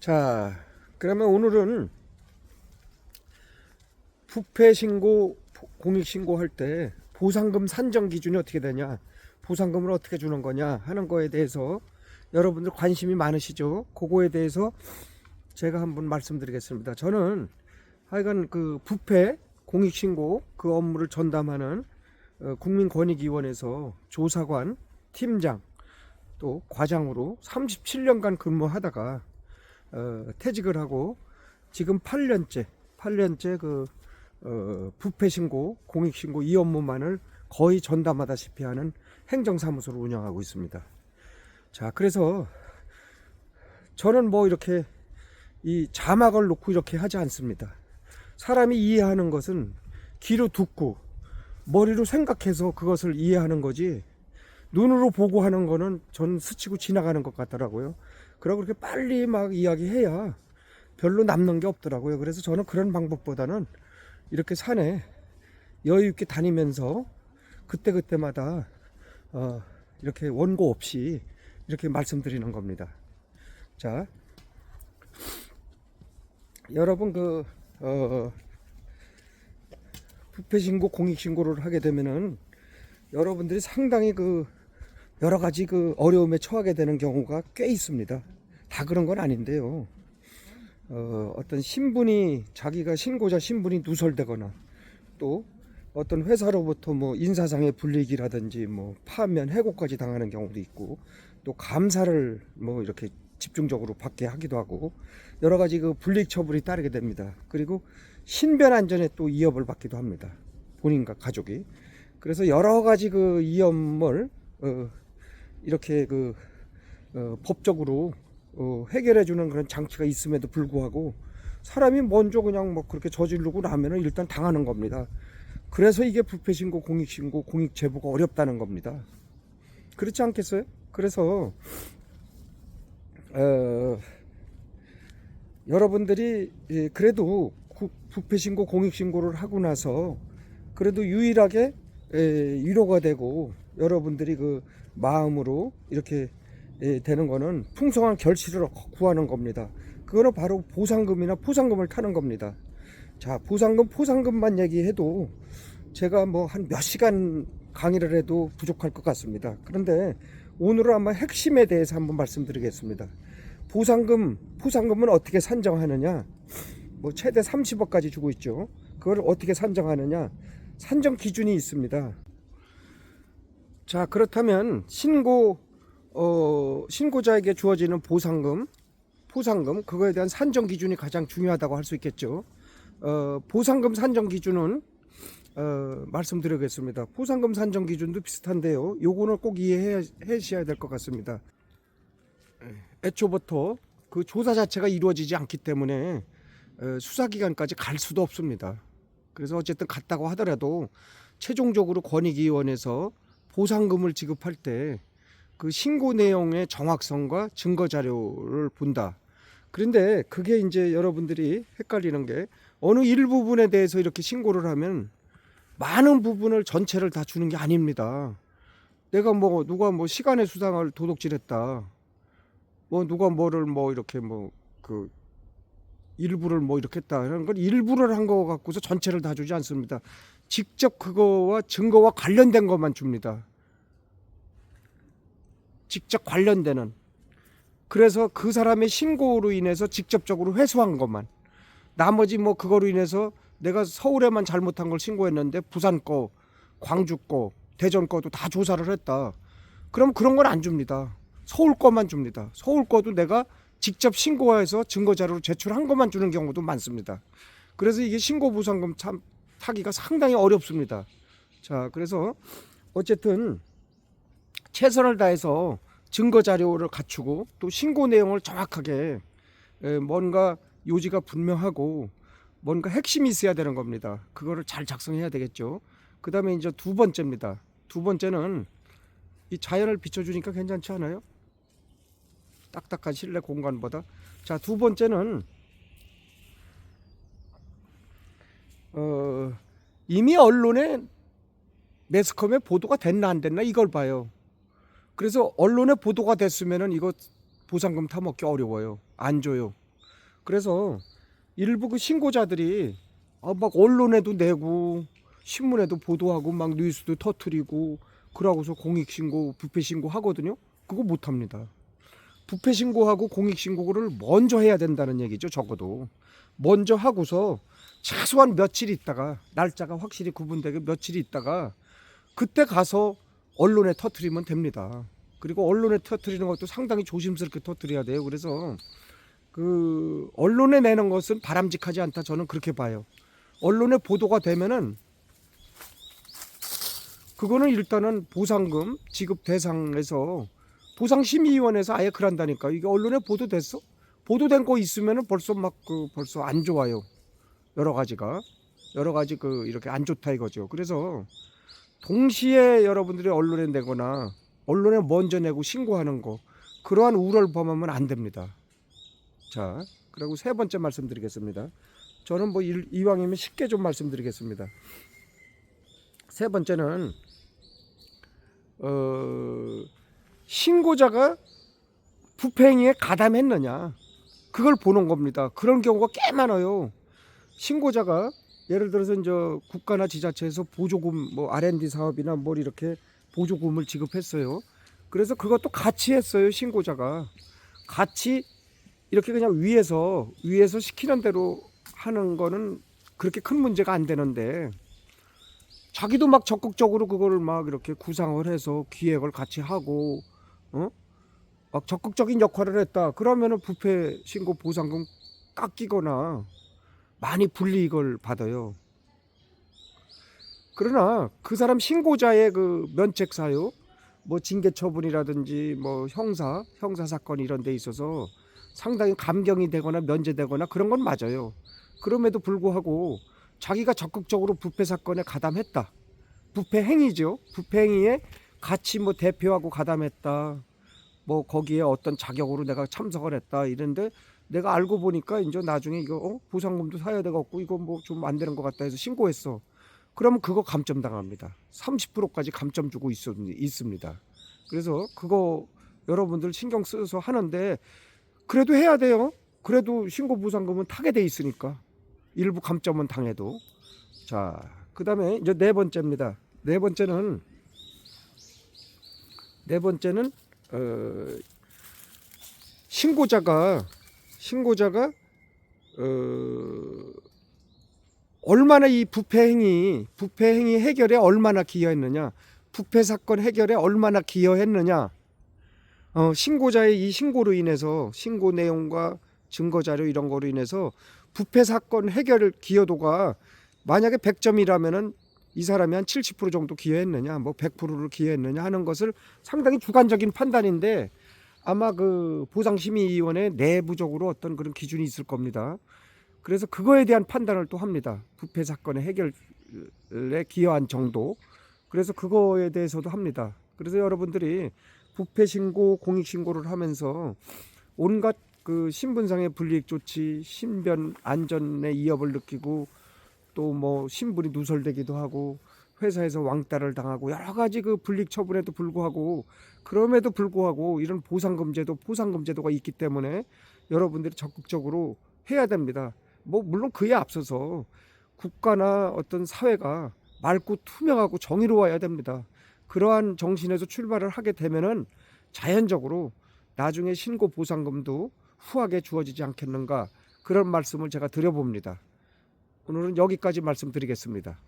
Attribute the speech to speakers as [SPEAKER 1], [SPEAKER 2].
[SPEAKER 1] 자, 그러면 오늘은 부패 신고, 공익 신고할 때 보상금 산정 기준이 어떻게 되냐, 보상금을 어떻게 주는 거냐 하는 거에 대해서 여러분들 관심이 많으시죠? 그거에 대해서 제가 한번 말씀드리겠습니다. 저는 하여간 그 부패 공익 신고 그 업무를 전담하는 국민권익위원회에서 조사관, 팀장, 또 과장으로 37년간 근무하다가 퇴직을 하고 지금 8년째 부패 신고, 공익 신고 이 업무만을 거의 전담하다시피 하는 행정사무소를 운영하고 있습니다. 자, 그래서 저는 뭐 이렇게 이 자막을 놓고 이렇게 하지 않습니다. 사람이 이해하는 것은 귀로 듣고 머리로 생각해서 그것을 이해하는 거지, 눈으로 보고 하는 거는 전 스치고 지나가는 것 같더라고요. 그러고 그렇게 빨리 막 이야기해야 별로 남는 게 없더라고요. 그래서 저는 그런 방법보다는 이렇게 산에 여유 있게 다니면서 그때그때마다 이렇게 원고 없이 이렇게 말씀드리는 겁니다. 자, 여러분 부패 신고, 공익 신고를 하게 되면은 여러분들이 상당히 여러 가지 어려움에 처하게 되는 경우가 꽤 있습니다. 다 그런 건 아닌데요. 어떤 신분이, 자기가 신고자 신분이 누설되거나, 또 어떤 회사로부터 뭐 인사상의 불이익이라든지 뭐 파면, 해고까지 당하는 경우도 있고, 또 감사를 뭐 이렇게 집중적으로 받게 하기도 하고, 여러 가지 불이익 처분이 따르게 됩니다. 그리고 신변 안전에 또 위협을 받기도 합니다. 본인과 가족이. 그래서 여러 가지 위험을 이렇게 법적으로 해결해주는 그런 장치가 있음에도 불구하고 사람이 먼저 그냥 뭐 그렇게 저지르고 나면은 일단 당하는 겁니다. 그래서 이게 부패신고, 공익신고, 공익제보가 어렵다는 겁니다. 그렇지 않겠어요? 그래서 여러분들이 그래도 부패신고, 공익신고를 하고 나서 그래도 유일하게 위로가 되고 여러분들이 마음으로 이렇게 되는 거는 풍성한 결실을 구하는 겁니다. 그거는 바로 보상금이나 포상금을 타는 겁니다. 자, 보상금, 포상금만 얘기해도 제가 뭐 한 몇 시간 강의를 해도 부족할 것 같습니다. 그런데 오늘은 아마 핵심에 대해서 한번 말씀드리겠습니다. 보상금, 포상금은 어떻게 산정하느냐, 뭐 최대 30억까지 주고 있죠. 그걸 어떻게 산정하느냐, 산정 기준이 있습니다. 자, 그렇다면 신고자에게 주어지는 보상금, 포상금, 그거에 대한 산정 기준이 가장 중요하다고 할 수 있겠죠. 보상금 산정 기준은 말씀드리겠습니다. 포상금 산정 기준도 비슷한데요. 요거는 꼭 이해하셔야 될 것 같습니다. 애초부터 그 조사 자체가 이루어지지 않기 때문에 수사기관까지 갈 수도 없습니다. 그래서 어쨌든 갔다고 하더라도 최종적으로 권익위원회에서 보상금을 지급할 때 그 신고 내용의 정확성과 증거 자료를 본다. 그런데 그게 이제 여러분들이 헷갈리는 게, 어느 일부분에 대해서 이렇게 신고를 하면 많은 부분을 전체를 다 주는 게 아닙니다. 내가 뭐 누가 뭐 시간의 수당을 도둑질했다, 뭐 누가 뭐를 뭐 이렇게 일부를 뭐 이렇게 했다 이런 건 일부를 한 거 갖고서 전체를 다 주지 않습니다. 직접 그거와 증거와 관련된 것만 줍니다. 직접 관련되는, 그래서 그 사람의 신고로 인해서 직접적으로 회수한 것만, 나머지 뭐 그거로 인해서 내가 서울에만 잘못한 걸 신고했는데 부산 거, 광주 거, 대전 거도 다 조사를 했다, 그럼 그런 건 안 줍니다. 서울 거만 줍니다. 서울 거도 내가 직접 신고해서 증거자료로 제출한 것만 주는 경우도 많습니다. 그래서 이게 신고보상금 참 타기가 상당히 어렵습니다. 자, 그래서 어쨌든 최선을 다해서 증거자료를 갖추고 또 신고 내용을 정확하게, 뭔가 요지가 분명하고 뭔가 핵심이 있어야 되는 겁니다. 그거를 잘 작성해야 되겠죠. 그 다음에 이제 두 번째입니다. 두 번째는 이 자연을 비춰주니까 괜찮지 않아요? 딱딱한 실내 공간보다. 자, 두 번째는 이미 언론에, 매스컴에 보도가 됐나 안 됐나 이걸 봐요. 그래서 언론에 보도가 됐으면은 이거 보상금 타먹기 어려워요. 안 줘요. 그래서 일부 그 신고자들이 막 언론에도 내고 신문에도 보도하고 막 뉴스도 터트리고 그러고서 공익신고, 부패신고 하거든요. 그거 못합니다. 부패신고하고 공익신고를 먼저 해야 된다는 얘기죠. 적어도 먼저 하고서 최소한 며칠 있다가, 날짜가 확실히 구분되게 며칠 있다가 그때 가서 언론에 터트리면 됩니다. 그리고 언론에 터트리는 것도 상당히 조심스럽게 터트려야 돼요. 그래서 그 언론에 내는 것은 바람직하지 않다, 저는 그렇게 봐요. 언론에 보도가 되면은 그거는 일단은 보상금 지급 대상에서 보상심의위원회에서 아예 그런다니까. 이게 언론에 보도됐어? 보도된 거 있으면은 벌써 막 벌써 안 좋아요. 여러 가지 이렇게 안 좋다 이거죠. 그래서 동시에 여러분들이 언론에 내거나 언론에 먼저 내고 신고하는 거, 그러한 우려를 범하면 안 됩니다. 자, 그리고 세 번째 말씀드리겠습니다. 저는 뭐 이왕이면 쉽게 좀 말씀드리겠습니다. 세 번째는 신고자가 부패행위에 가담했느냐, 그걸 보는 겁니다. 그런 경우가 꽤 많아요. 신고자가 예를 들어서 이제 국가나 지자체에서 보조금, 뭐 R&D 사업이나 뭘 이렇게 보조금을 지급했어요. 그래서 그것도 같이 했어요. 신고자가 같이 이렇게 그냥 위에서 시키는 대로 하는 거는 그렇게 큰 문제가 안 되는데, 자기도 막 적극적으로 그거를 막 이렇게 구상을 해서 기획을 같이 하고 막 적극적인 역할을 했다. 그러면은 부패 신고 보상금 깎이거나 많이 불이익을 받아요. 그러나 그 사람 신고자의 그 면책 사유, 뭐 징계 처분이라든지 뭐 형사 사건 이런 데 있어서 상당히 감경이 되거나 면제되거나 그런 건 맞아요. 그럼에도 불구하고 자기가 적극적으로 부패 사건에 가담했다. 부패 행위죠. 부패 행위에 같이 뭐 대표하고 가담했다. 뭐 거기에 어떤 자격으로 내가 참석을 했다. 이런데 내가 알고 보니까 이제 나중에 이거 보상금도 사야 되겠고 이거 뭐 좀 안 되는 것 같다 해서 신고했어. 그러면 그거 감점 당합니다. 30%까지 감점 주고 있습니다. 그래서 그거 여러분들 신경 써서 하는데 그래도 해야 돼요. 그래도 신고 보상금은 타게 돼 있으니까. 일부 감점은 당해도. 자, 그다음에 이제 네 번째입니다. 네 번째는 신고자가 얼마나 이 부패 행위 해결에 얼마나 기여했느냐, 부패 사건 해결에 얼마나 기여했느냐. 신고자의 이 신고로 인해서, 신고 내용과 증거 자료 이런 거로 인해서 부패 사건 해결 기여도가 만약에 100점이라면은 이 사람이 한 70% 정도 기여했느냐, 뭐 100%를 기여했느냐 하는 것을 상당히 주관적인 판단인데, 아마 그 보상심의위원회 내부적으로 어떤 그런 기준이 있을 겁니다. 그래서 그거에 대한 판단을 또 합니다. 부패 사건의 해결에 기여한 정도. 그래서 그거에 대해서도 합니다. 그래서 여러분들이 부패 신고, 공익 신고를 하면서 온갖 그 신분상의 불이익 조치, 신변 안전의 위협을 느끼고 또 뭐 신분이 누설되기도 하고 회사에서 왕따를 당하고 여러 가지 그 불이익 처분에도 불구하고, 그럼에도 불구하고 이런 보상금제도가 있기 때문에 여러분들이 적극적으로 해야 됩니다. 뭐 물론 그에 앞서서 국가나 어떤 사회가 맑고 투명하고 정의로워야 됩니다. 그러한 정신에서 출발을 하게 되면은 자연적으로 나중에 신고 보상금도 후하게 주어지지 않겠는가, 그런 말씀을 제가 드려봅니다. 오늘은 여기까지 말씀드리겠습니다.